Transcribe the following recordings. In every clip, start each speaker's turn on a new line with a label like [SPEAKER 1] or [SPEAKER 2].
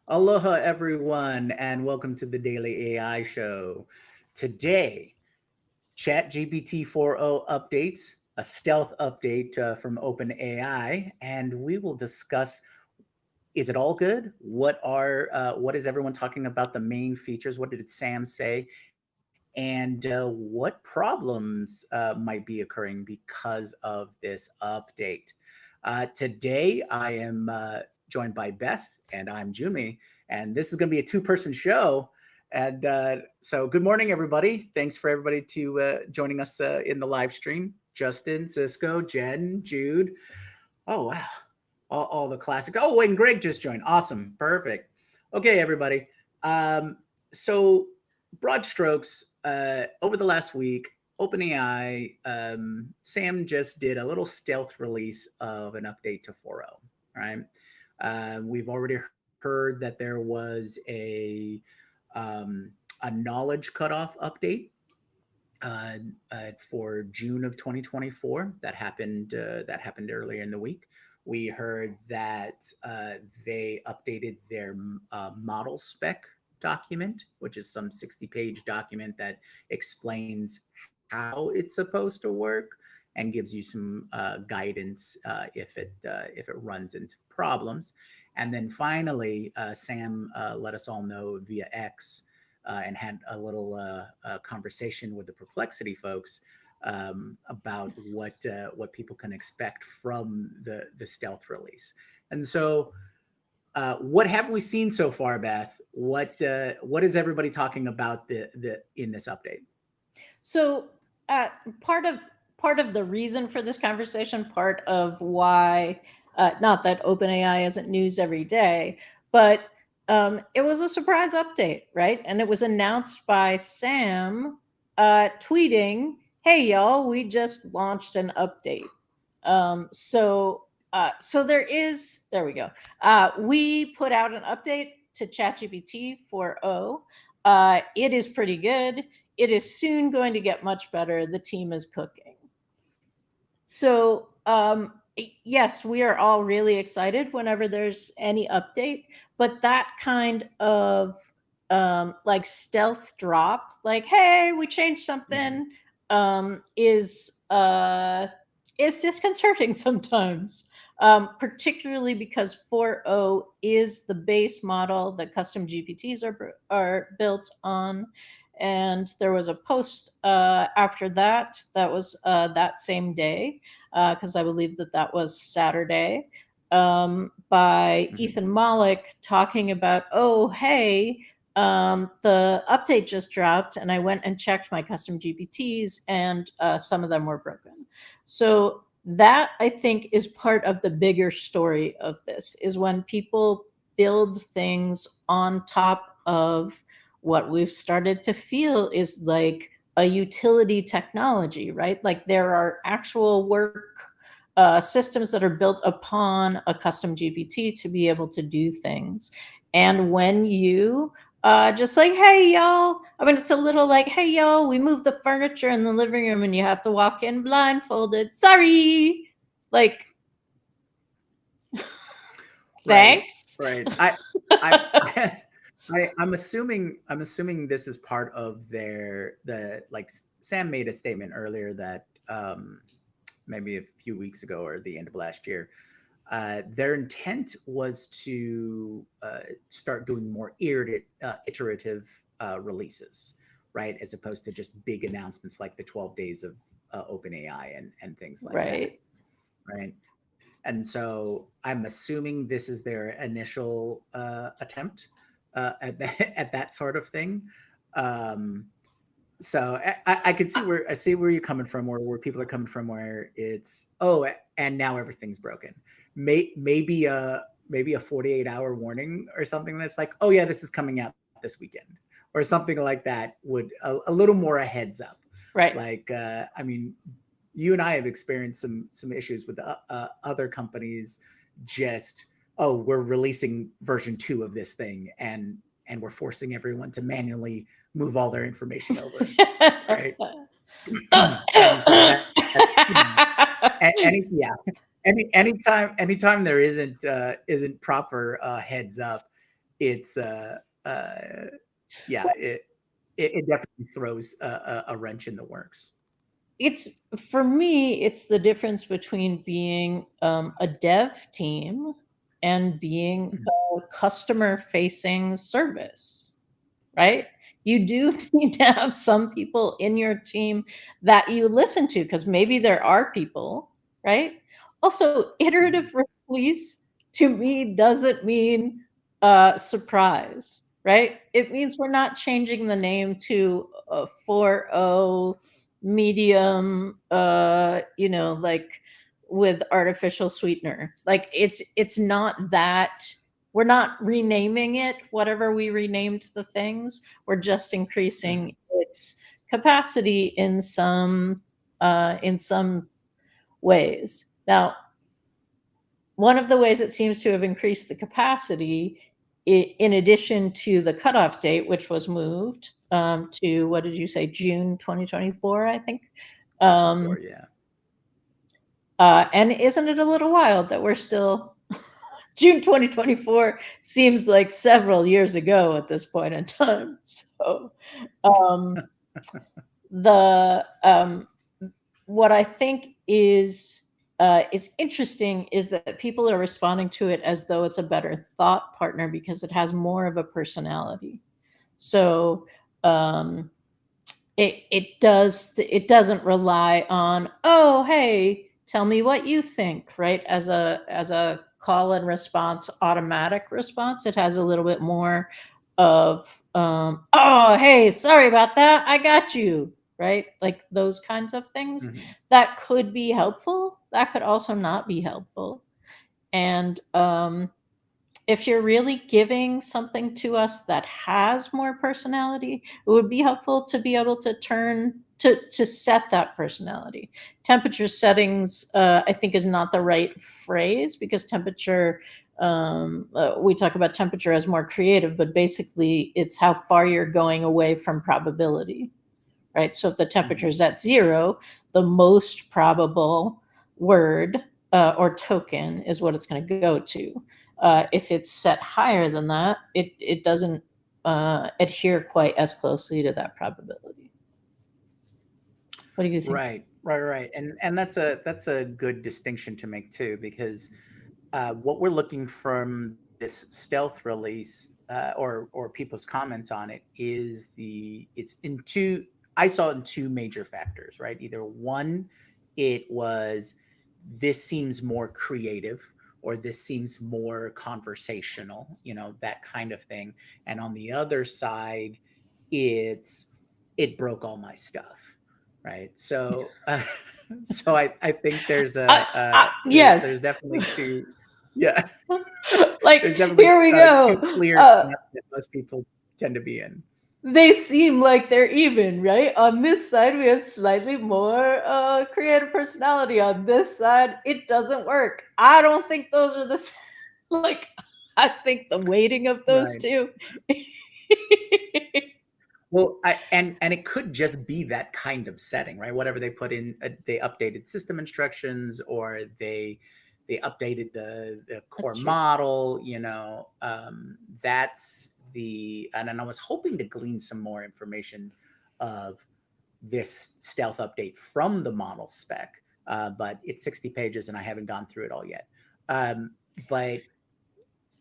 [SPEAKER 1] Aloha, everyone, and welcome to the Daily AI Show. Today, ChatGPT 4.0 updates, a stealth update from OpenAI, and we will discuss: is it all good? What is everyone talking about? The main features. What did Sam say? And what problems might be occurring because of this update? Today, I am joined by Beth, and I'm Jyunmi, and this is going to be a two-person show. And so, good morning, everybody. Thanks for everybody to joining us in the live stream. Justin, Cisco, Jen, Jude. Oh wow, all the classics. Oh, and Greg just joined. Awesome, perfect. Okay, everybody. So broad strokes. Over the last week, OpenAI, Sam just did a little stealth release of an update to 4.0. Right. We've already heard that there was a knowledge cutoff update uh, for June of 2024. That happened earlier in the week. We heard that they updated their model spec document, which is some 60-page document that explains how it's supposed to work and gives you some guidance if it runs into problems. And then finally, Sam let us all know via X and had a little conversation with the Perplexity folks about what people can expect from the stealth release. And so, what have we seen so far, Beth? What is everybody talking about the in this update?
[SPEAKER 2] So, uh, part of part of the reason for this conversation, part of why, not that OpenAI isn't news every day, but it was a surprise update, right? And it was announced by Sam tweeting, "Hey, y'all, we just launched an update." So there we go. We put out an update to ChatGPT 4.0. It is pretty good. It is soon going to get much better. The team is cooking. So, yes, we are all really excited whenever there's any update, but that kind of like stealth drop, like, hey, we changed
[SPEAKER 1] Mhm.
[SPEAKER 2] something, is disconcerting sometimes. Particularly because 4.0 is the base model that custom GPTs are built on. And there was a post after that, that was that same day, because I believe that that was Saturday, by
[SPEAKER 1] Mhm.
[SPEAKER 2] Ethan Mollick talking about, oh, hey, the update just dropped, and I went and checked my custom GPTs, and some of them were broken. So that, I think, is part of the bigger story of this, is when people build things on top of what we've started to feel is like a utility technology, right? Like there are actual work systems that are built upon a custom GPT to be able to do things. And when you just like, hey, y'all, I mean, it's a little like, hey, y'all, we moved the furniture in the living room and you have to walk in blindfolded. Sorry. Like,
[SPEAKER 1] Right,
[SPEAKER 2] thanks.
[SPEAKER 1] right. I I'm assuming this is part of the like Sam made a statement earlier that maybe a few weeks ago or the end of last year. Their intent was to start doing more iterative releases, right, as opposed to just big announcements like the 12 days of OpenAI and things like that,
[SPEAKER 2] Right.
[SPEAKER 1] right? And so I'm assuming this is their initial attempt at that sort of thing. Um, so I can see where you're coming from, where people are coming from, where it's, oh, and now everything's broken. Maybe a 48-hour warning or something that's like, oh yeah, this is coming out this weekend, or something like that would a little more a heads up.
[SPEAKER 2] Right.
[SPEAKER 1] Like I mean, you and I have experienced some issues with other companies. Just, oh, we're releasing version 2 of this thing, and we're forcing everyone to manually move all their information over, right? And so that, any yeah, anytime there isn't proper heads up, it's yeah, it definitely throws a wrench in the works.
[SPEAKER 2] It's for me, it's the difference between being a dev team and being
[SPEAKER 1] Mhm.
[SPEAKER 2] a customer facing service, right? You do need to have some people in your team that you listen to because maybe there are people, right? Also,
[SPEAKER 1] Mhm.
[SPEAKER 2] iterative release to me doesn't mean surprise, right? It means we're not changing the name to a 4.0 medium, like with artificial sweetener. Like it's not that we're not renaming it whatever we renamed the things. We're just
[SPEAKER 1] Mhm.
[SPEAKER 2] increasing its capacity in some ways. Now, one of the ways it seems to have increased the capacity, in addition to the cutoff date, which was moved to, what did you say, June 2024, I think. Um,
[SPEAKER 1] 24, yeah.
[SPEAKER 2] and isn't it a little wild that we're still June 2024 seems like several years ago at this point in time. So, um, the what I think is interesting is that people are responding to it as though it's a better thought partner because it has more of a personality. So, um, it doesn't rely on, oh, hey, tell me what you think, right? As a call and response, automatic response, it has a little bit more of oh, hey, sorry about that, I got you, right? Like those kinds of things
[SPEAKER 1] Mhm.
[SPEAKER 2] that could be helpful, that could also not be helpful. And if you're really giving something to us that has more personality, it would be helpful to be able to set that personality. Temperature settings, I think, is not the right phrase because temperature. We talk about temperature as more creative, but basically, it's how far you're going away from probability, right? So if the temperature
[SPEAKER 1] Mhm.
[SPEAKER 2] is at 0, the most probable word or token is what it's going to go to. If it's set higher than that, it doesn't adhere quite as closely to that probability. What do you think?
[SPEAKER 1] Right, right, right, and that's a good distinction to make too, because what we're looking from this stealth release, or people's comments on it, is it's in two. I saw it in two major factors, right? Either one, it was, this seems more creative, or this seems more conversational, that kind of thing. And on the other side, it's, it broke all my stuff, right? So so I think there's there's
[SPEAKER 2] Yes.
[SPEAKER 1] definitely two. Yeah.
[SPEAKER 2] Like,
[SPEAKER 1] There's definitely
[SPEAKER 2] here we
[SPEAKER 1] two
[SPEAKER 2] go.
[SPEAKER 1] clear camps that most people tend to be in.
[SPEAKER 2] They seem like they're even, right? On this side, we have slightly more creative personality. On this side, it doesn't work. I don't think those are the same. Like, I think the weighting of those
[SPEAKER 1] Right.
[SPEAKER 2] two.
[SPEAKER 1] Well, and it could just be that kind of setting, right? Whatever they put in, they updated system instructions, or they updated the core
[SPEAKER 2] That's true.
[SPEAKER 1] model. That's the, and then I was hoping to glean some more information of this stealth update from the model spec, but it's 60 pages and I haven't gone through it all yet. But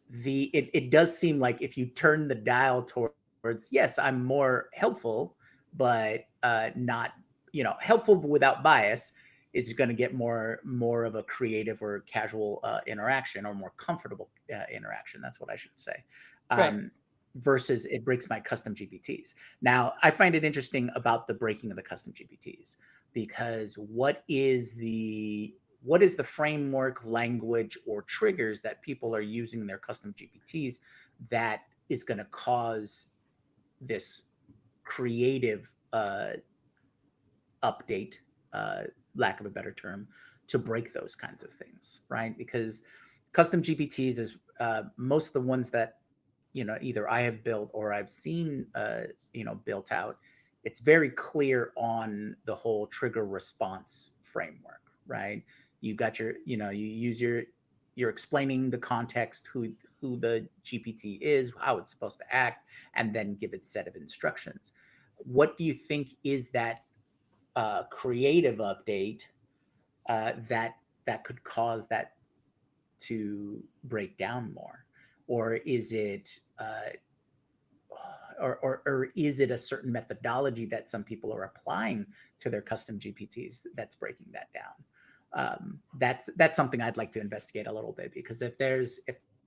[SPEAKER 1] it does seem like if you turn the dial towards, yes, I'm more helpful, but not, helpful but without bias, is going to get more of a creative or casual interaction, or more comfortable interaction. That's what I should say.
[SPEAKER 2] Right.
[SPEAKER 1] um, Versus it breaks my custom GPTs. Now, I find it interesting about the breaking of the custom GPTs, because what is the framework, language, or triggers that people are using in their custom GPTs that is going to cause this creative update, uh, lack of a better term, to break those kinds of things, right? Because custom GPTs is, most of the ones that either I have built or I've seen built out. It's very clear on the whole trigger response framework, right? You got your, you use your you're explaining the context, who the GPT is, how it's supposed to act, and then give it set of instructions. What do you think is that creative update that could cause that to break down more, or is it or is it a certain methodology that some people are applying to their custom GPTs that's breaking that down? That's something I'd like to investigate a little bit, because if there's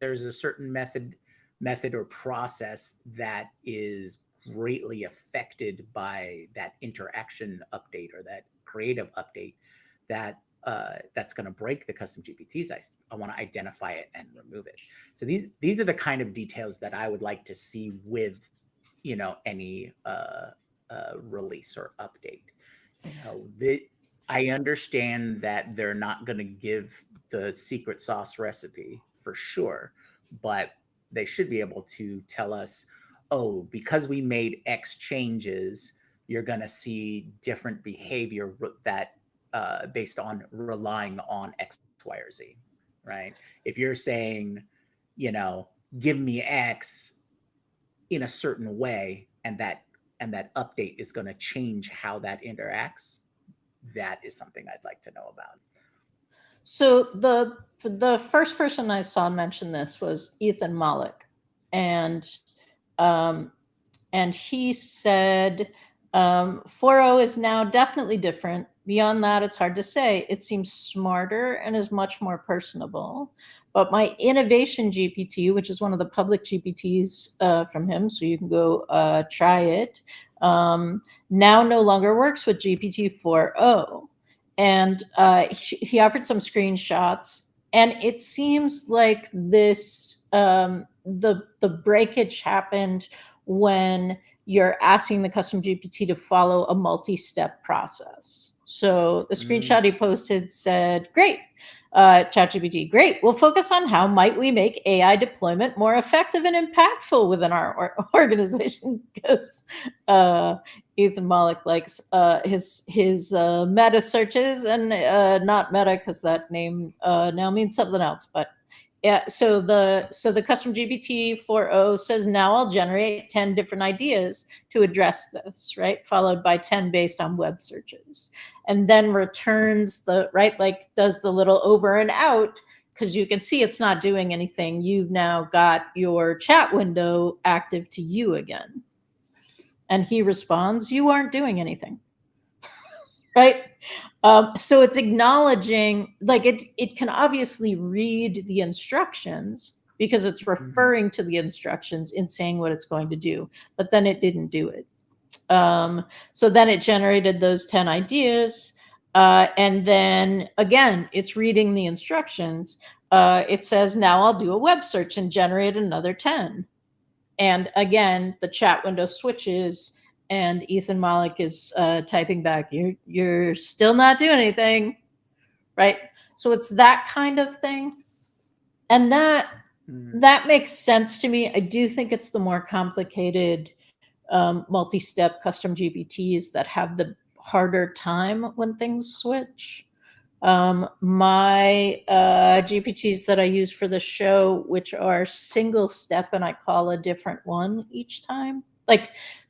[SPEAKER 1] a certain method or process that is greatly affected by that interaction update or that creative update that's going to break the custom GPTs, I want to identify it and remove it. So these are the kind of details that I would like to see with any release or update. I understand that they're not going to give the secret sauce recipe for sure, but they should be able to tell us, oh, because we made X changes, you're going to see different behavior that based on relying on X, Y, or Z, right? If you're saying, give me X in a certain way, and that update is going to change how that interacts, that is something I'd like to know about.
[SPEAKER 2] So the first person I saw mention this was Ethan Mollick, and um, he said 4.0 is now definitely different. Beyond that, it's hard to say. It seems smarter and is much more personable. But my innovation GPT, which is one of the public GPTs from him, so you can go try it, now no longer works with GPT 4.0. And he offered some screenshots, and it seems like this the breakage happened when you're asking the custom GPT to follow a multi-step process. So the screenshot he posted said, great, ChatGPT, great. We'll focus on how might we make AI deployment more effective and impactful within our organization, because Ethan Mollick likes his meta searches, and not meta because that name now means something else, but yeah, so the custom GPT 4.0 says now I'll generate 10 different ideas to address this, right? Followed by 10 based on web searches. And then returns does the little over and out, because you can see it's not doing anything. You've now got your chat window active to you again. And he responds, you aren't doing anything. Right? So it's acknowledging, it can obviously read the instructions because it's referring to the instructions in saying what it's going to do, but then it didn't do it. So then it generated those 10 ideas. And then again, it's reading the instructions. It says, now I'll do a web search and generate another 10. And again, the chat window switches, and Ethan Mollick is typing back, you're still not doing anything, right? So it's that kind of thing. And that makes sense to me. I do think it's the more complicated multi-step custom GPTs that have the harder time when things switch. My GPTs that I use for the show, which are single step, and I call a different one each time.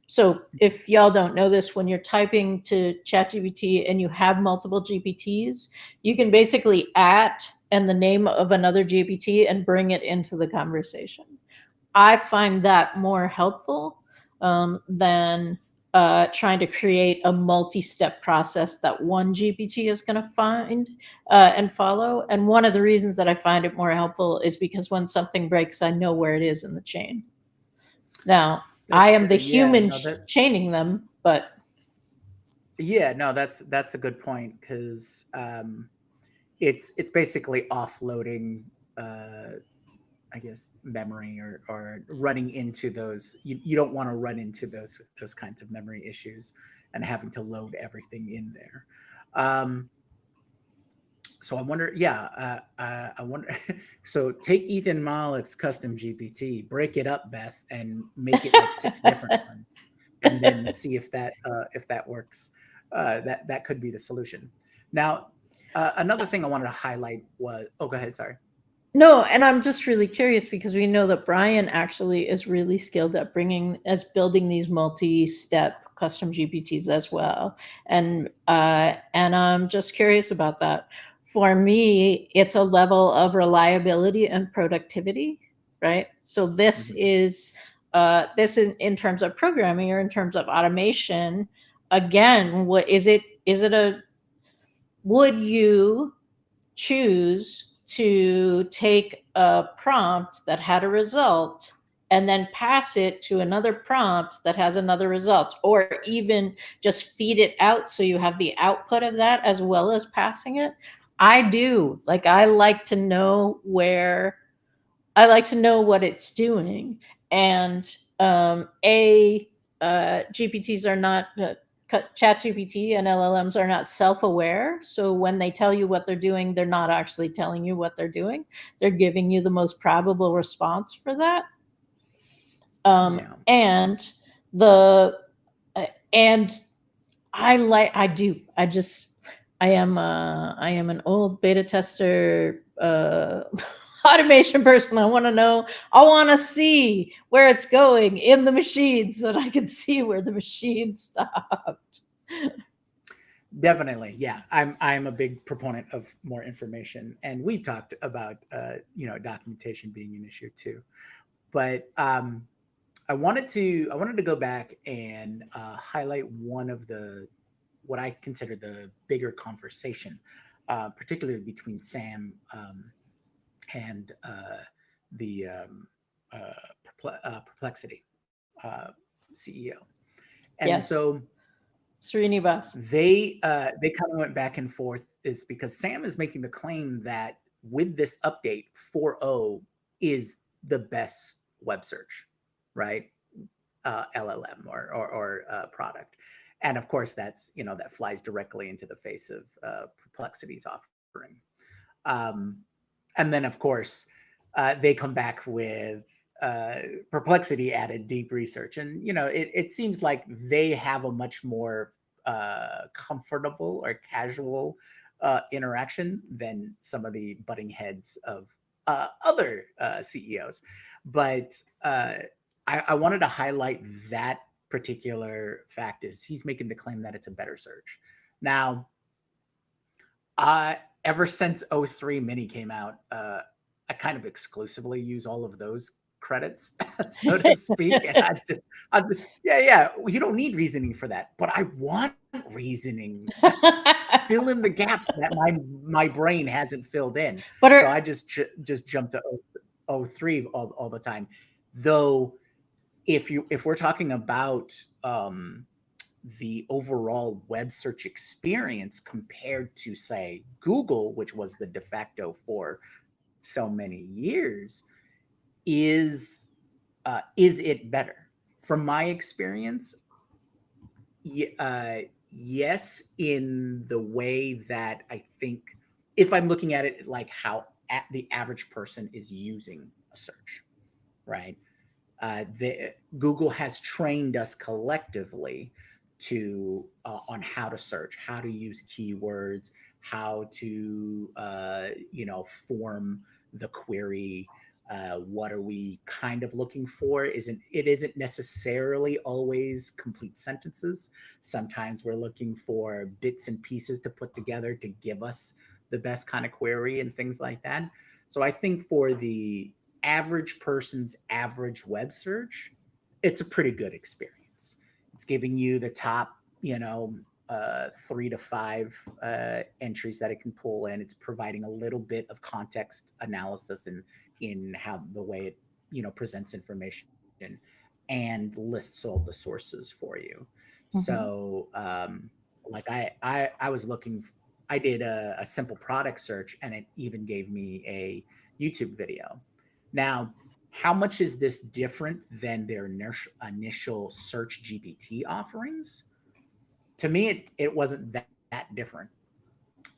[SPEAKER 2] So if y'all don't know this, when you're typing to ChatGPT and you have multiple GPTs, you can basically and the name of another GPT and bring it into the conversation. I find that more helpful than trying to create a multi-step process that one GPT is going to find and follow. And one of the reasons that I find it more helpful is because when something breaks, I know where it is in the chain. Now, I am the human chaining them, but
[SPEAKER 1] yeah, no, that's a good point, because it's basically offloading I guess memory, or running into those. You don't want to run into those kinds of memory issues and having to load everything in there. So I wonder, I wonder. So take Ethan Mollick's custom GPT, break it up, Beth, and make it like 6 different ones, and then see if that works. That could be the solution. Now, another thing I wanted to highlight was. Oh, go ahead. Sorry.
[SPEAKER 2] No, and I'm just really curious because we know that Brian actually is really skilled at building these multi-step custom GPTs as well, and I'm just curious about that. For me, it's a level of reliability and productivity, right? So this
[SPEAKER 1] Mhm.
[SPEAKER 2] is this in terms of programming or in terms of automation. Again, what is it? Is it a would you choose to take a prompt that had a result and then pass it to another prompt that has another result, or even just feed it out so you have the output of that as well as passing it? I do. Like, I like to know what it's doing. And GPTs are not, ChatGPT and LLMs are not self-aware. So when they tell you what they're doing, they're not actually telling you what they're doing. They're giving you the most probable response for that.
[SPEAKER 1] Yeah.
[SPEAKER 2] And the and I do. I am an old beta tester automation person. I want to know, I want to see where it's going in the machine so that I can see where the machine stopped.
[SPEAKER 1] Definitely, yeah. I'm a big proponent of more information, and we've talked about documentation being an issue too. But I wanted to go back and highlight one of the what I consider the bigger conversation, particularly between Sam and the Perplexity CEO, and
[SPEAKER 2] Yes.
[SPEAKER 1] so
[SPEAKER 2] Srinivas.
[SPEAKER 1] they kind of went back and forth is because Sam is making the claim that with this update 4.0 is the best web search, right? LLM or product, and of course that flies directly into the face of Perplexity's offering. Um, and then of course they come back with Perplexity added deep research, and it seems like they have a much more comfortable or casual interaction than some of the butting heads of other CEOs. But I wanted to highlight that particular fact is he's making the claim that it's a better search. Now, ever since '03 Mini came out, I kind of exclusively use all of those credits, so to speak. And yeah, yeah, you don't need reasoning for that, but I want reasoning. Fill in the gaps that my brain hasn't filled in.
[SPEAKER 2] But
[SPEAKER 1] So
[SPEAKER 2] are
[SPEAKER 1] I just jump to '03 all the time. Though if we're talking about the overall web search experience compared to say Google, which was the de facto for so many years, is is it better? From my experience, yes, in the way that I think if I'm looking at it like how the average person is using a search, right? Google has trained us collectively to on how to search, how to use keywords, how to form the query. What are we kind of looking for? Isn't necessarily always complete sentences. Sometimes we're looking for bits and pieces to put together to give us the best kind of query and things like that. So I think for the average person's average web search, it's a pretty good experience. It's giving you the top, 3 to 5 entries that it can pull in. It's providing a little bit of context analysis in how the way it, presents information and lists all the sources for you.
[SPEAKER 2] Mhm.
[SPEAKER 1] So, like I was looking, I did a simple product search and it even gave me a YouTube video. Now, how much is this different than their initial search GPT offerings? To me, it wasn't that different.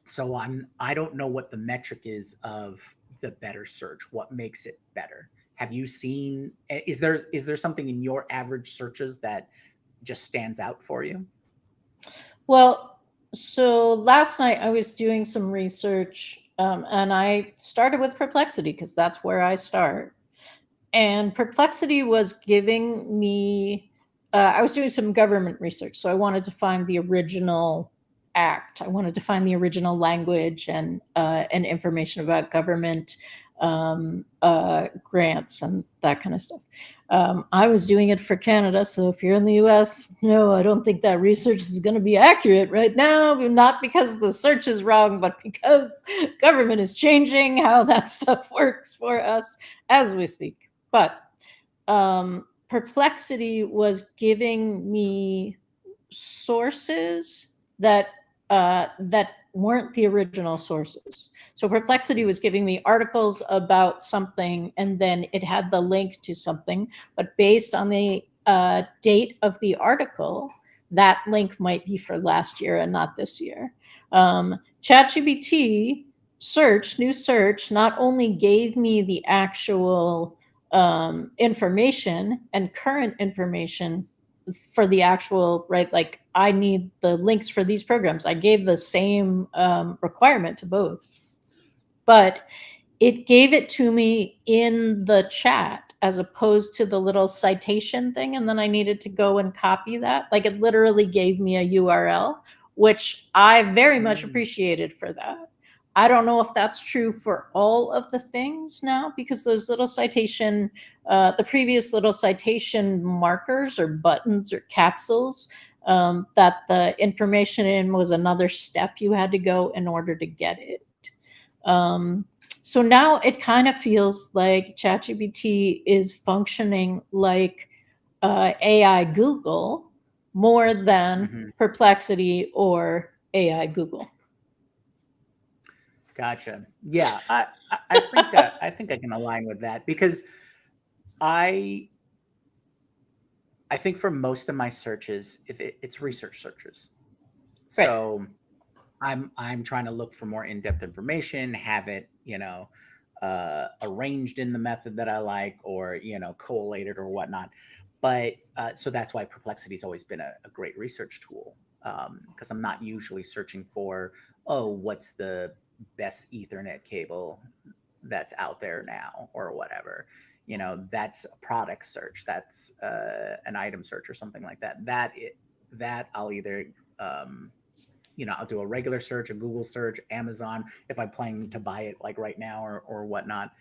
[SPEAKER 1] So I don't know what the metric is of the better search. What makes it better? Have you seen? Is there something in your average searches that just stands out for you?
[SPEAKER 2] Well, so last night I was doing some research And I started with Perplexity because that's where I start. And Perplexity was giving me, I was doing some government research. So I wanted to find the original act. I wanted to find the original language and information about government grants and that kind of stuff. I was doing it for Canada. So if you're in the US, no, I don't think that research is going to be accurate right now. Not because the search is wrong, but because government is changing how that stuff works for us as we speak. But Perplexity was giving me sources that that weren't the original sources. So Perplexity was giving me articles about something, and then it had the link to something, but based on the date of the article, that link might be for last year and not this year. ChatGPT new search, not only gave me the actual information and current information for the actual, right, like I need the links for these programs. I gave the same requirement to both, but it gave it to me in the chat as opposed to the little citation thing, and then I needed to go and copy that. Like it literally gave me a URL, which I very much appreciated for that. I don't know if that's true for all of the things now, because those little citation, the previous little citation markers or buttons or capsules, that the information in was another step you had to go in order to get it. So now it kind of feels like ChatGPT is functioning like AI Google more than Perplexity or AI Google.
[SPEAKER 1] Gotcha. Yeah, I think that I think I can align with that, because I think for most of my searches, it's research searches.
[SPEAKER 2] Right.
[SPEAKER 1] So I'm trying to look for more in-depth information, have it, arranged in the method that I like, or collated or whatnot. But so that's why Perplexity's always been a great research tool, because I'm not usually searching for, oh, what's the best Ethernet cable that's out there now or whatever. That's a product search, that's an item search or something like that. That I'll either I'll do a regular search, a Google search, Amazon, if I'm planning to buy it like right now or whatnot.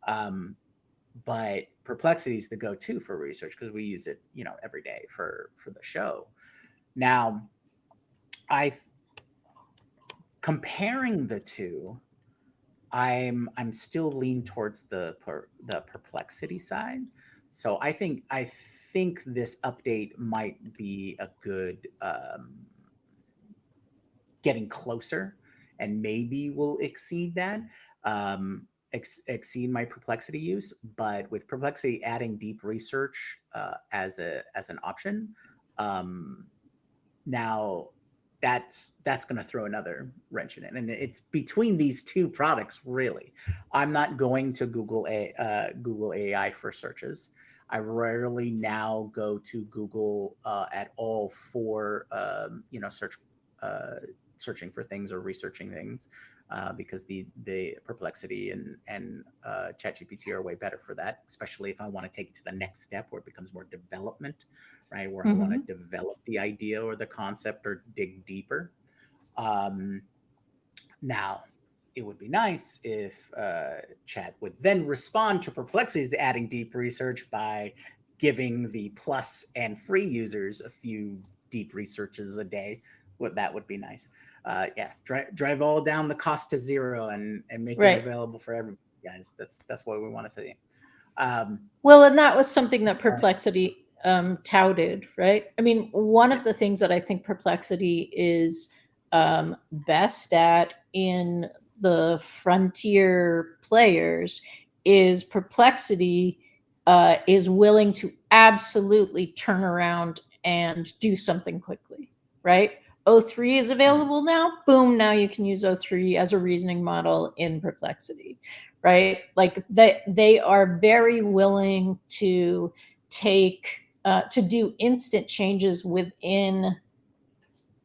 [SPEAKER 1] But Perplexity is the go-to for research because we use it, every day for the show. Now, comparing the two, I'm still lean towards the Perplexity side. So I think this update might be a good getting closer, and maybe will exceed that, exceed my Perplexity use. But with Perplexity adding deep research as an option, now that's going to throw another wrench in it, and it's between these two products. Really, I'm not going to Google AI for searches. I rarely now go to Google at all for searching for things or researching things, because the Perplexity and ChatGPT are way better for that, especially if I want to take it to the next step where it becomes more development, right? Where I want to develop the idea or the concept or dig deeper. Now, it would be nice if Chat would then respond to Perplexity's adding deep research by giving the plus and free users a few deep researches a day. That would be nice. Drive all down the cost to zero and make it available for everybody, guys. That's what we want to see.
[SPEAKER 2] Well, and that was something that Perplexity touted, right? I mean, one of the things that I think Perplexity is best at in the frontier players is Perplexity is willing to absolutely turn around and do something quickly, right? O3 is available now. Boom, now you can use O3 as a reasoning model in Perplexity, right? Like they are very willing to take to do instant changes within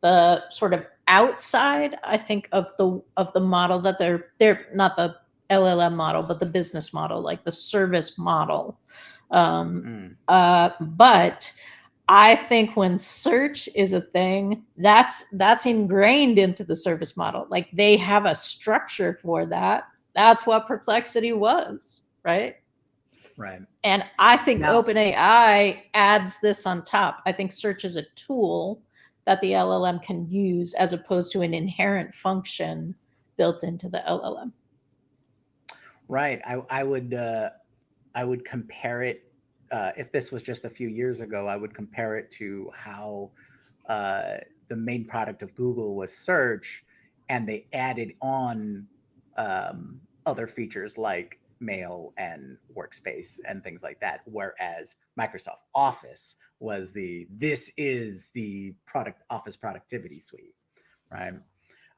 [SPEAKER 2] the sort of outside, I think, of the model that they're not the LLM model, but the business model, like the service model. But I think when search is a thing, that's ingrained into the service model. Like they have a structure for that. That's what Perplexity was, right?
[SPEAKER 1] Right.
[SPEAKER 2] And I think
[SPEAKER 1] Now,
[SPEAKER 2] OpenAI adds this on top. I think search is a tool that the LLM can use as opposed to an inherent function built into the LLM.
[SPEAKER 1] right. I would compare it, if this was just a few years ago, I would compare it to how the main product of Google was search, and they added on other features like mail and workspace and things like that. Whereas Microsoft Office was this is the product Office productivity suite, right?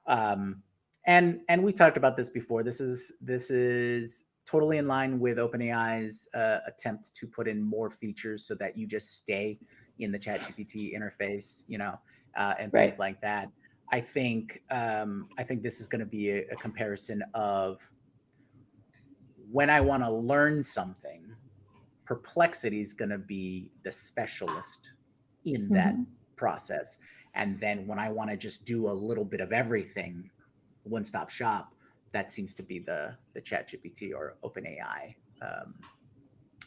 [SPEAKER 1] Um, and we talked about this before. This is totally in line with OpenAI's attempt to put in more features so that you just stay in the ChatGPT interface, and
[SPEAKER 2] Right.
[SPEAKER 1] things like that. I think this is going to be a comparison of when I want to learn something. Perplexity is going to be the specialist in that process. And then when I want to just do a little bit of everything, one stop shop, that seems to be the ChatGPT or OpenAI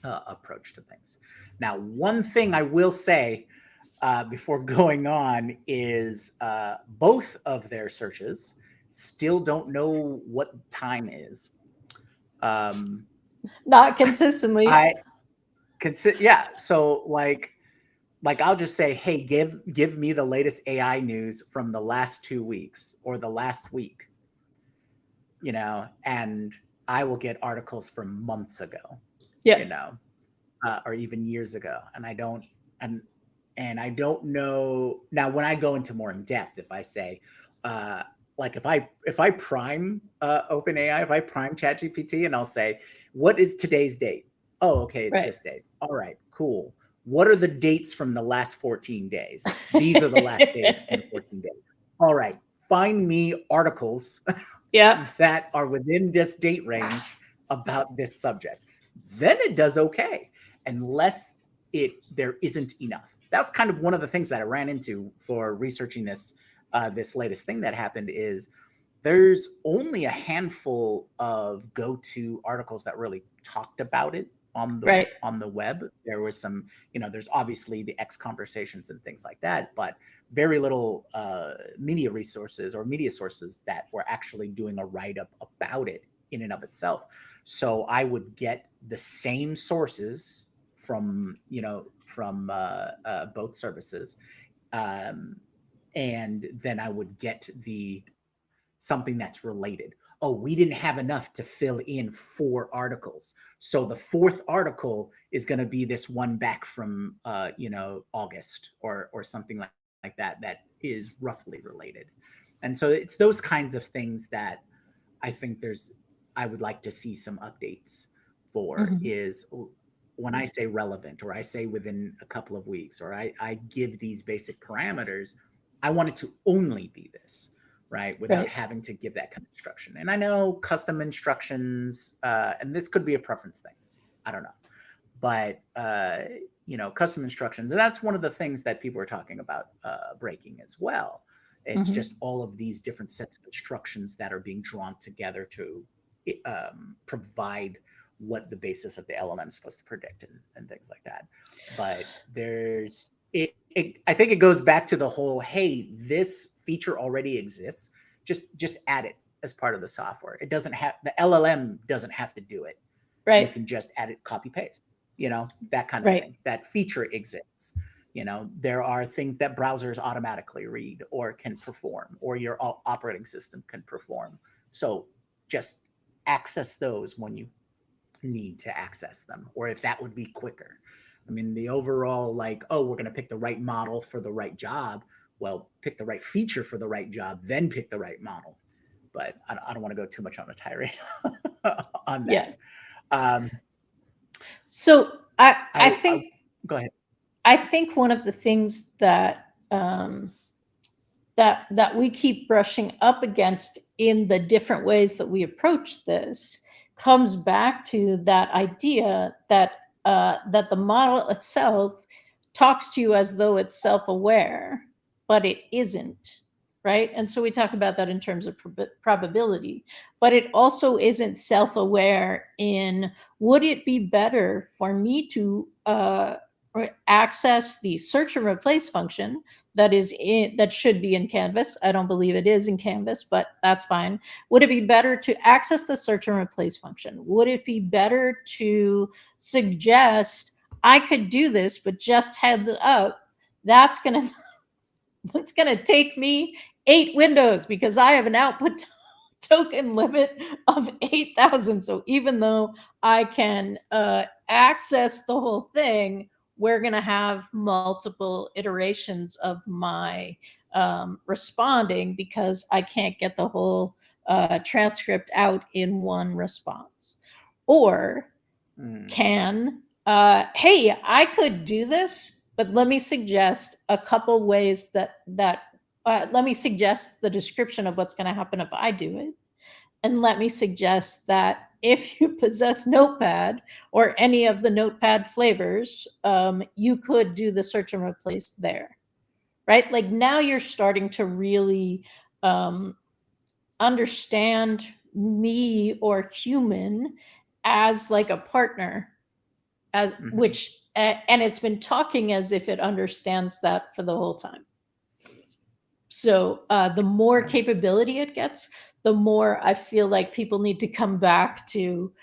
[SPEAKER 1] approach to things. Now, one thing I will say before going on is both of their searches still don't know what time is.
[SPEAKER 2] Not consistently.
[SPEAKER 1] I consider, yeah. So like I'll just say, hey, give me the latest AI news from the last 2 weeks or the last week, and I will get articles from months ago,
[SPEAKER 2] Yeah.
[SPEAKER 1] Or even years ago, and I don't know now when I go into more in depth. If I say, like if I prime OpenAI, if I prime ChatGPT, and I'll say, what is today's date? Oh, okay, it's
[SPEAKER 2] Right.
[SPEAKER 1] this date. All right, cool. What are the dates from the last 14 days? These are the last days from the 14 days. All right, find me articles
[SPEAKER 2] Yeah.
[SPEAKER 1] that are within this date range about this subject. Then it does okay, unless there isn't enough. That's kind of one of the things that I ran into for researching this latest thing that happened is there's only a handful of go-to articles that really talked about it
[SPEAKER 2] Right.
[SPEAKER 1] on the web. There was some, there's obviously the X conversations and things like that, but very little media resources or media sources that were actually doing a write-up about it in and of itself. So I would get the same sources from both services, and then I would get something that's related. Oh, we didn't have enough to fill in 4 articles, so the 4th article is going to be this one back from August or something like that that is roughly related. And so it's those kinds of things that I think I would like to see some updates for, is when I say relevant, or I say within a couple of weeks, or I give these basic parameters, I want it to only be this, right? Without having to give that kind of instruction. And I know custom instructions, and this could be a preference thing, I don't know. But, custom instructions, and that's one of the things that people are talking about breaking as well. It's just all of these different sets of instructions that are being drawn together to provide what the basis of the LLM is supposed to predict and things like that. But I think it goes back to the whole, hey, this feature already exists. Just add it as part of the software. It doesn't have, the LLM doesn't have to do it.
[SPEAKER 2] Right.
[SPEAKER 1] You can just add it, copy paste, that kind of thing. That feature exists. There are things that browsers automatically read or can perform, or your operating system can perform. So just access those when you need to access them, or if that would be quicker. I mean, the overall, like, oh, we're going to pick the right model for the right job. Well, pick the right feature for the right job, then pick the right model. But I don't want to go too much on a tirade on that.
[SPEAKER 2] Yeah. So I think
[SPEAKER 1] go ahead.
[SPEAKER 2] I think one of the things that that we keep brushing up against in the different ways that we approach this comes back to that idea that that the model itself talks to you as though it's self-aware, but it isn't, right? And so we talk about that in terms of probability, but it also isn't self-aware in, would it be better for me to access the search and replace function that should be in Canvas? I don't believe it is in Canvas, but that's fine. Would it be better to access the search and replace function? Would it be better to suggest, I could do this, but just heads up, that's gonna it's gonna take me 8 windows because I have an output token limit of 8,000. So even though I can access the whole thing, we're going to have multiple iterations of my responding because I can't get the whole transcript out in one response. Or can, hey, I could do this, but let me suggest a couple ways that let me suggest the description of what's going to happen if I do it. And let me suggest that if you possess Notepad or any of the Notepad flavors, you could do the search and replace there, right? Like now you're starting to really understand me or human as like a partner, as which and it's been talking as if it understands that for the whole time. So the more capability it gets, the more I feel like people need to come back to,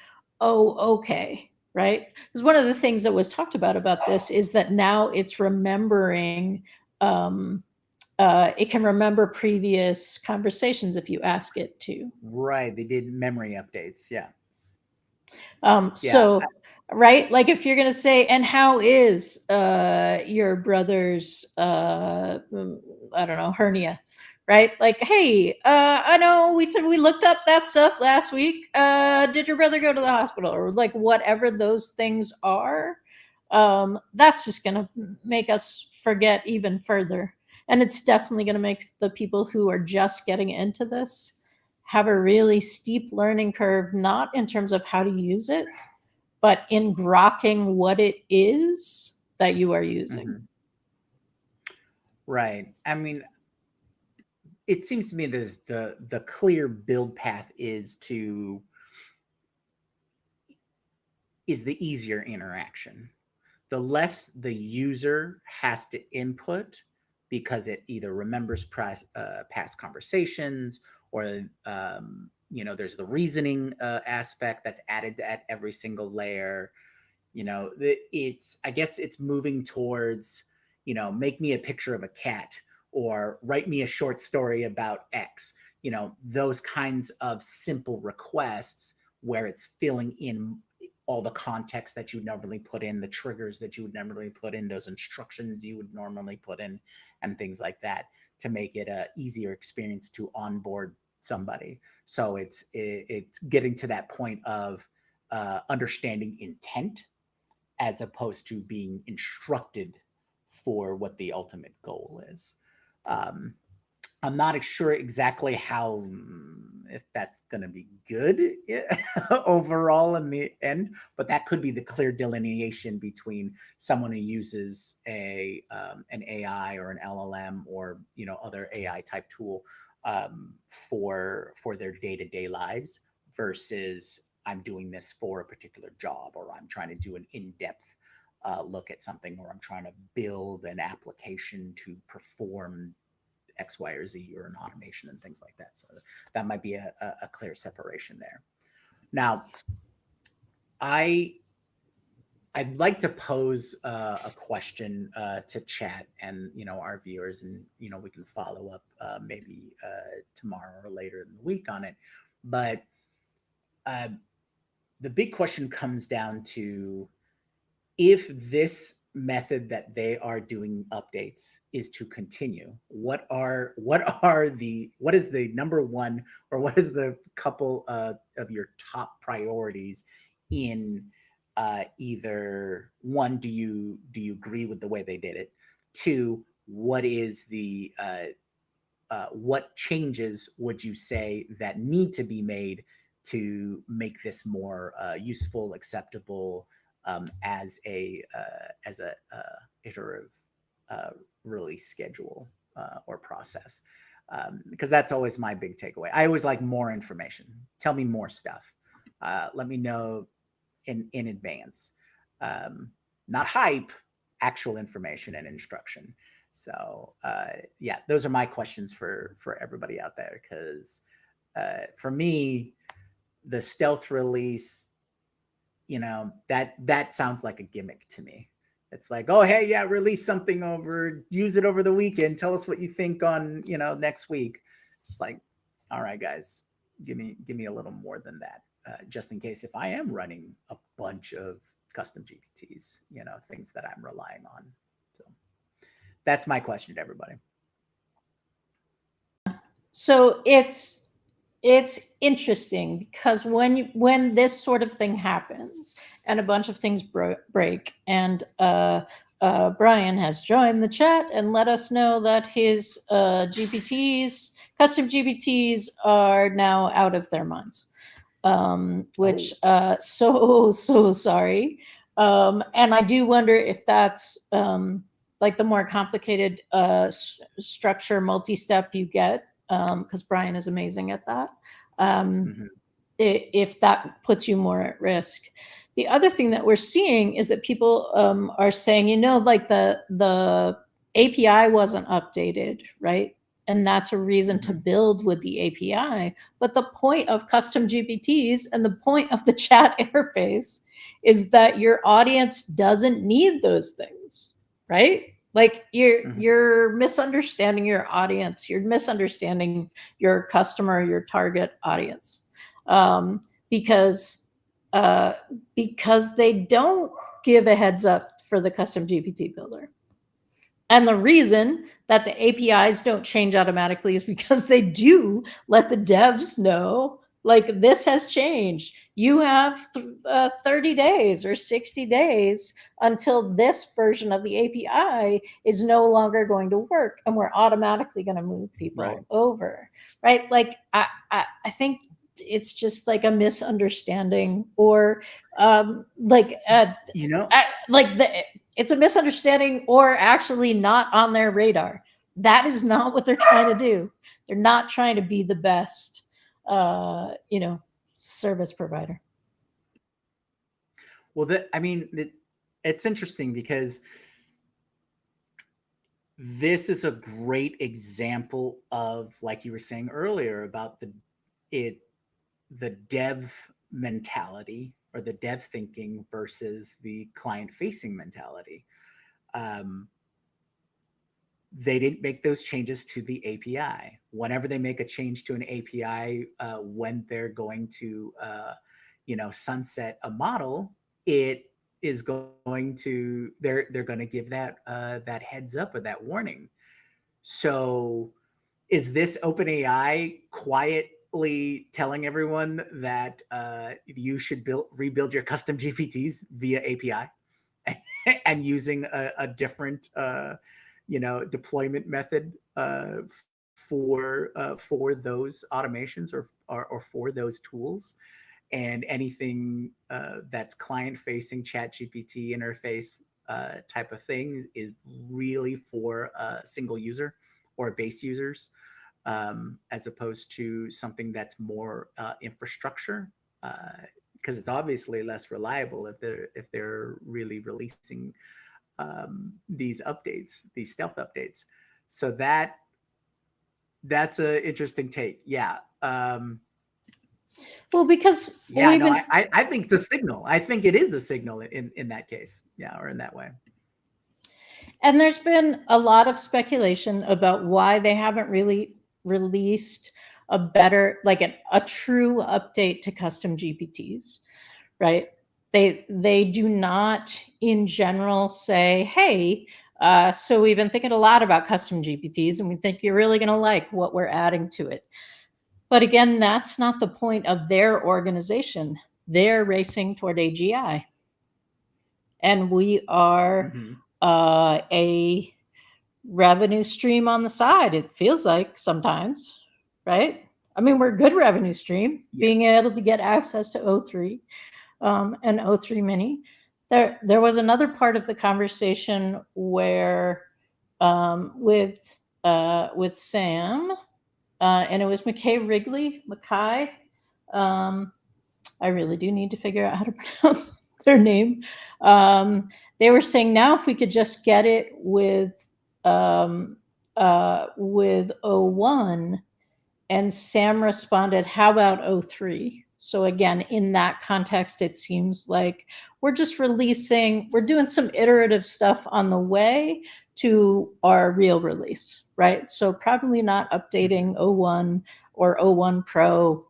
[SPEAKER 2] oh, okay, right? Because one of the things that was talked about this is that now it's remembering, it can remember previous conversations if you ask it to.
[SPEAKER 1] Right. They did memory updates. Yeah.
[SPEAKER 2] So, right, like if you're going to say, and how is your brother's, I don't know, hernia, right? Like, hey, I know we looked up that stuff last week. Did your brother go to the hospital? Or like whatever those things are, that's just going to make us forget even further. And it's definitely going to make the people who are just getting into this have a really steep learning curve, not in terms of how to use it, but in grokking what it is that you are using.
[SPEAKER 1] Right. I mean, it seems to me there's the clear build path is the easier interaction. The less the user has to input because it either remembers past conversations or there's the reasoning aspect that's added at every single layer. I guess it's moving towards, make me a picture of a cat or write me a short story about X, those kinds of simple requests where it's filling in all the context that you would normally put in, the triggers that you would normally put in, those instructions you would normally put in, and things like that to make it a easier experience to onboard somebody. So it's getting to that point of understanding intent as opposed to being instructed for what the ultimate goal is. I'm not sure exactly how, if that's going to be good overall in the end, but that could be the clear delineation between someone who uses an AI or an LLM or other AI type tool for their day-to-day lives versus I'm doing this for a particular job, or I'm trying to do an in-depth look at something, or I'm trying to build an application to perform X, Y, or Z, or an automation and things like that. So that might be a clear separation there. Now, I'd like to pose a question to chat and our viewers, and we can follow up maybe tomorrow or later in the week on it. But the big question comes down to, if this method that they are doing updates is to continue, what is the number one, or what is the couple of your top priorities in either one, do you agree with the way they did it? Two, what is the what changes would you say that need to be made to make this more useful, acceptable as a iterative release schedule or process? Because that's always my big takeaway. I always like more information. Tell me more stuff. Let me know in advance. Not hype, actual information and instruction. So yeah, those are my questions for everybody out there. Because for me, the stealth release, that sounds like a gimmick to me. It's like, oh hey, yeah, release something use it over the weekend. Tell us what you think on next week. It's like, all right, guys, give me a little more than that, just in case if I am running a bunch of custom GPTs, things that I'm relying on. So that's my question to everybody.
[SPEAKER 2] So it's interesting because when this sort of thing happens and a bunch of things break, and Brian has joined the chat and let us know that his custom GPTs are now out of their minds, which so sorry. And I do wonder if that's like the more complicated structure multi-step you get, because Brian is amazing at that. If that puts you more at risk. The other thing that we're seeing is that people are saying, like the API wasn't updated, right? And that's a reason to build with the API. But the point of custom GPTs and the point of the chat interface is that your audience doesn't need those things, right? Like you're misunderstanding your audience. You're misunderstanding your customer, your target audience, because they don't give a heads up for the custom GPT builder. And the reason that the APIs don't change automatically is because they do let the devs know, like, this has changed. You have 30 days or 60 days until this version of the API is no longer going to work, and we're automatically going to move people over, right? Like, I think it's just like a misunderstanding, or it's a misunderstanding, or actually not on their radar. That is not what they're trying to do. They're not trying to be the best, service provider.
[SPEAKER 1] Well, it's interesting because this is a great example of, like you were saying earlier, about the dev mentality or the dev thinking versus the client-facing mentality. They didn't make those changes to the API. Whenever they make a change to an API, when they're going to, sunset a model, it is going to they're going to give that heads up or that warning. So, is this OpenAI quietly telling everyone that you should rebuild your custom GPTs via API and using a different deployment method for those automations or for those tools, and anything that's client-facing ChatGPT interface type of thing is really for a single user or base users, as opposed to something that's more infrastructure, because it's obviously less reliable if they're really releasing these updates, these stealth updates. So that's an interesting take. Yeah.
[SPEAKER 2] Well, because
[SPEAKER 1] I think it's a signal. I think it is a signal in that case. Yeah, or in that way.
[SPEAKER 2] And there's been a lot of speculation about why they haven't really released a better, like a true update to custom GPTs, right? They do not in general say, hey, so we've been thinking a lot about custom GPTs and we think you're really going to like what we're adding to it. But again, that's not the point of their organization. They're racing toward AGI. And we are a revenue stream on the side. It feels like sometimes, right? I mean, we're a good revenue stream,
[SPEAKER 1] Yeah.
[SPEAKER 2] being able to get access to O3 and O3 Mini. There was another part of the conversation where with Sam, and it was Mackay. Um, I really do need to figure out how to pronounce their name. They were saying now if we could just get it with O1, and Sam responded, "How about O3?" So again, in that context, it seems like we're just we're doing some iterative stuff on the way to our real release, right? So probably not updating O1 or O1 Pro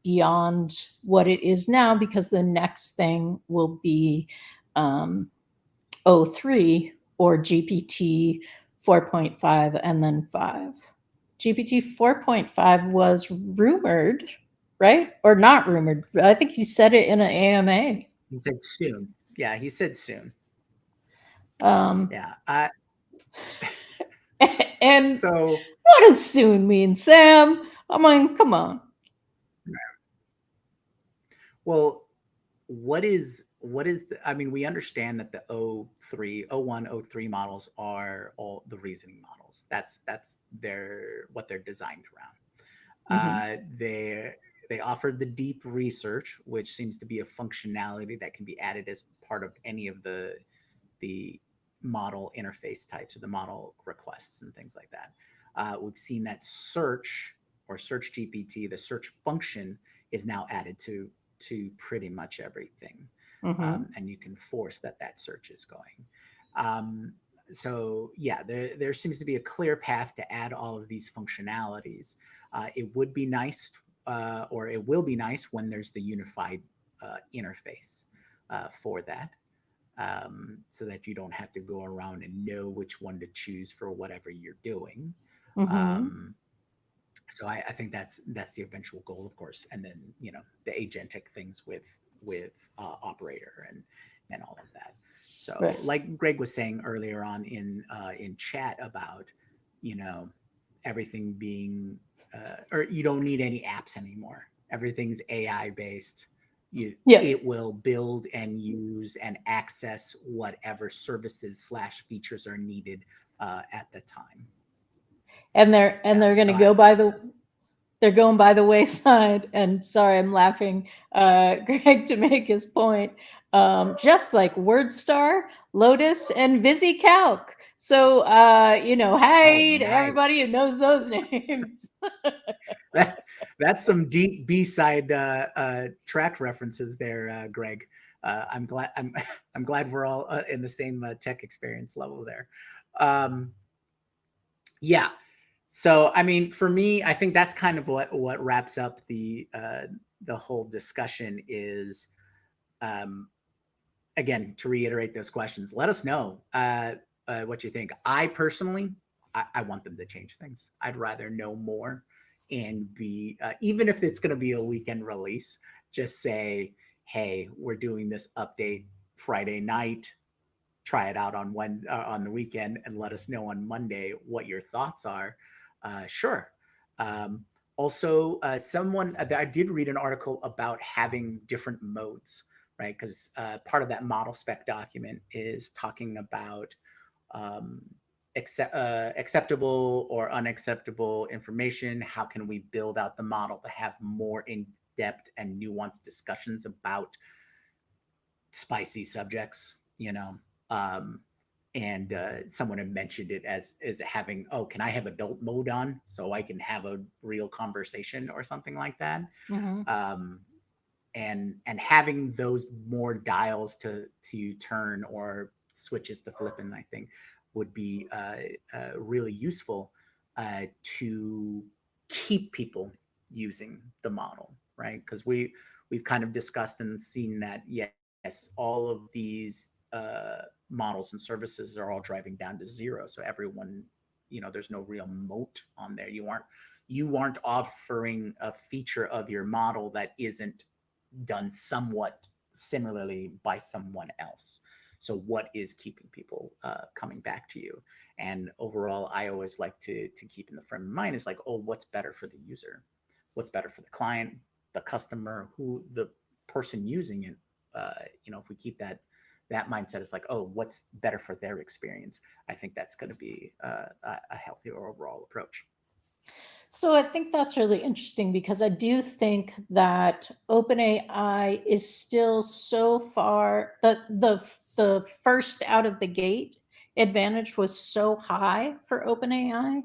[SPEAKER 2] beyond what it is now, because the next thing will be O3 or GPT 4.5 and then 5. GPT 4.5 was rumored, right? Or not rumored. I think he said it in an AMA.
[SPEAKER 1] He said soon. Yeah, he said soon.
[SPEAKER 2] Um,
[SPEAKER 1] Yeah.
[SPEAKER 2] and
[SPEAKER 1] So
[SPEAKER 2] what does soon mean, Sam? I mean, come on.
[SPEAKER 1] well, I mean, we understand that the O3, O1, O3 models are all the reasoning models. That's what they're designed around.
[SPEAKER 2] Mm-hmm.
[SPEAKER 1] They offered the deep research, which seems to be a functionality that can be added as part of any of the model interface types or the model requests and things like that. We've seen that search or search GPT, the search function, is now added to pretty much everything,
[SPEAKER 2] Mm-hmm.
[SPEAKER 1] and you can force that search is going. Um, so yeah, there seems to be a clear path to add all of these functionalities. It would be nice, or it will be nice when there's the unified interface for that, so that you don't have to go around and know which one to choose for whatever you're doing.
[SPEAKER 2] Mm-hmm.
[SPEAKER 1] Um, so I think that's the eventual goal, of course, and then the agentic things with operator and all of that.
[SPEAKER 2] Right.
[SPEAKER 1] So like Greg was saying earlier on in chat about you know everything being or you don't need any apps anymore. Everything's AI based.
[SPEAKER 2] Yeah.
[SPEAKER 1] It will build and use and access whatever services/features are needed at the time.
[SPEAKER 2] And they're going to
[SPEAKER 1] So
[SPEAKER 2] go by they're going by the wayside. And sorry, I'm laughing, Greg, to make his point. Just like WordStar, Lotus, and VisiCalc. So,
[SPEAKER 1] oh,
[SPEAKER 2] hey to
[SPEAKER 1] nice.
[SPEAKER 2] everybody who knows those names.
[SPEAKER 1] That, that's some deep B-side track references there, Greg. I'm glad I'm glad we're all in the same tech experience level there. Um, yeah. So I mean, for me, I think that's kind of what wraps up the whole discussion is. Um, Again, to reiterate those questions, let us know what you think. I personally, I want them to change things. I'd rather know more and be, even if it's going to be a weekend release, just say, hey, we're doing this update Friday night. Try it out on the weekend and let us know on Monday what your thoughts are. Sure. Um, Also, someone I did read an article about having different modes, right? Because part of that model spec document is talking about um, acceptable or unacceptable information. How can we build out the model to have more in-depth and nuanced discussions about spicy subjects? Um, and someone had mentioned it as having, oh, can I have adult mode on so I can have a real conversation or something like that.
[SPEAKER 2] Mm-hmm.
[SPEAKER 1] um, and having those more dials to turn or switches to flip in, I think would be really useful to keep people using the model, right? Because we've kind of discussed and seen that yes, all of these models and services are all driving down to zero. So everyone, there's no real moat on there. You aren't offering a feature of your model that isn't done somewhat similarly by someone else. So what is keeping people coming back to you? And overall, I always like to keep in the frame of mind is like, oh, what's better for the user? What's better for the client, the customer, who the person using it? If we keep that mindset is like, oh, what's better for their experience? I think that's going to be a healthier overall approach.
[SPEAKER 2] So I think that's really interesting because I do think that OpenAI is still so far the first out of the gate advantage was so high for OpenAI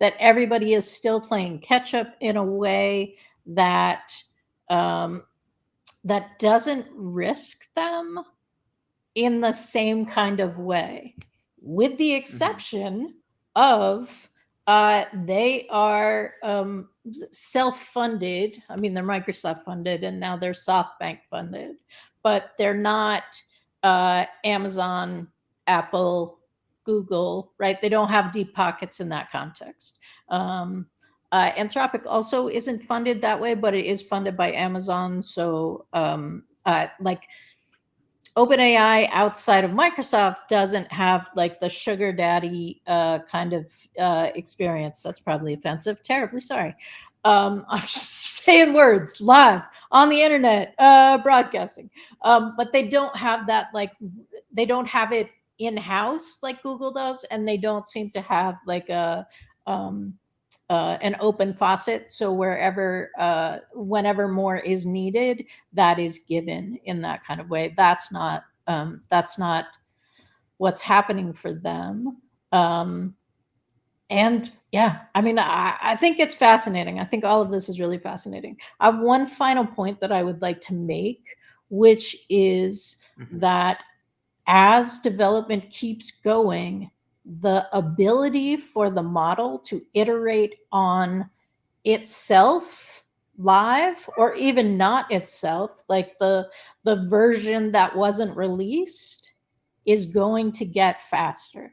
[SPEAKER 2] that everybody is still playing catch up in a way that um, that doesn't risk them in the same kind of way, with the exception of they are self-funded. I mean, they're Microsoft funded and now they're SoftBank funded, but they're not Amazon, Apple, Google, right? They don't have deep pockets in that context. Anthropic also isn't funded that way, but it is funded by Amazon. So like OpenAI outside of Microsoft doesn't have like the sugar daddy kind of experience. That's probably offensive. Terribly sorry. I'm just saying words live on the internet, broadcasting. But they don't have that, like, they don't have it in house like Google does, and they don't seem to have like an open faucet. So whenever more is needed, that is given in that kind of way. That's not what's happening for them. And yeah, I mean, I think it's fascinating. I think all of this is really fascinating. I have one final point that I would like to make, which is that as development keeps going, the ability for the model to iterate on itself live, or even not itself, like the version that wasn't released, is going to get faster.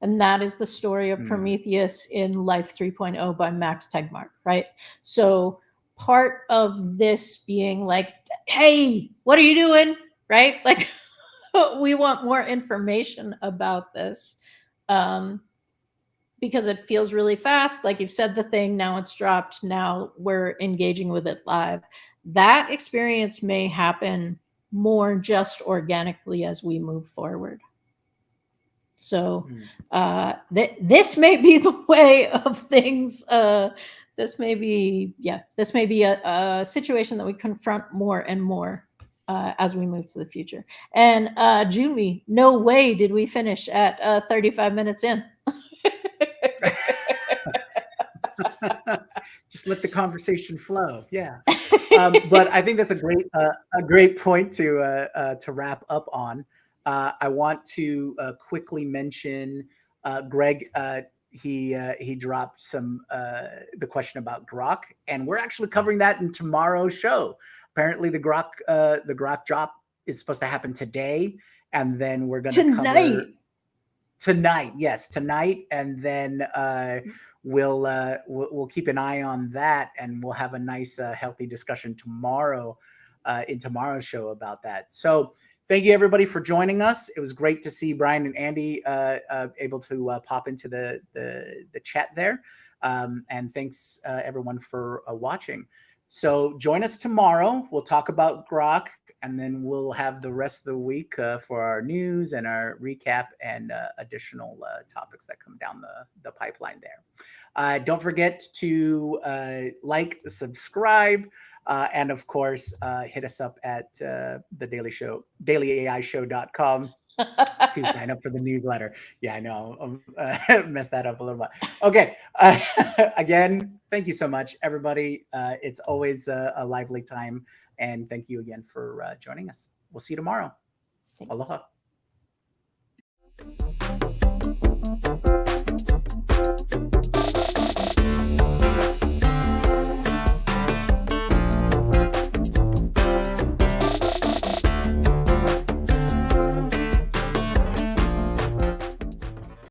[SPEAKER 2] And that is the story of Prometheus in Life 3.0 by Max Tegmark, right? So part of this being like, hey, what are you doing, right? Like, we want more information about this, because it feels really fast. Like, you've said the thing, now it's dropped, now we're engaging with it live. That experience may happen more just organically as we move forward. So this may be the way of things. This may be a situation that we confront more and more as we move to the future. And Jyunmi, no way did we finish at 35 minutes in.
[SPEAKER 1] Just let the conversation flow. Yeah. But I think that's a great point to wrap up on. I want to quickly mention Greg. He dropped the question about Grok, and we're actually covering that in tomorrow's show. Apparently, the Grok drop is supposed to happen today, and then we're going to cover tonight. Yes, tonight, and then we'll keep an eye on that, and we'll have a nice healthy discussion tomorrow in tomorrow's show about that. So thank you everybody for joining us. It was great to see Brian and Andy able to pop into the chat there, and thanks everyone for watching. So join us tomorrow. We'll talk about Grok, and then we'll have the rest of the week for our news and our recap and additional topics that come down the pipeline there. Don't forget to like, subscribe, and of course, hit us up at the dailyAIshow.com to sign up for the newsletter. Yeah, I know. Messed that up a little bit. Okay. Again, thank you so much, everybody. It's always a lively time. And thank you again for joining us. We'll see you tomorrow.
[SPEAKER 2] Thanks.
[SPEAKER 1] Aloha.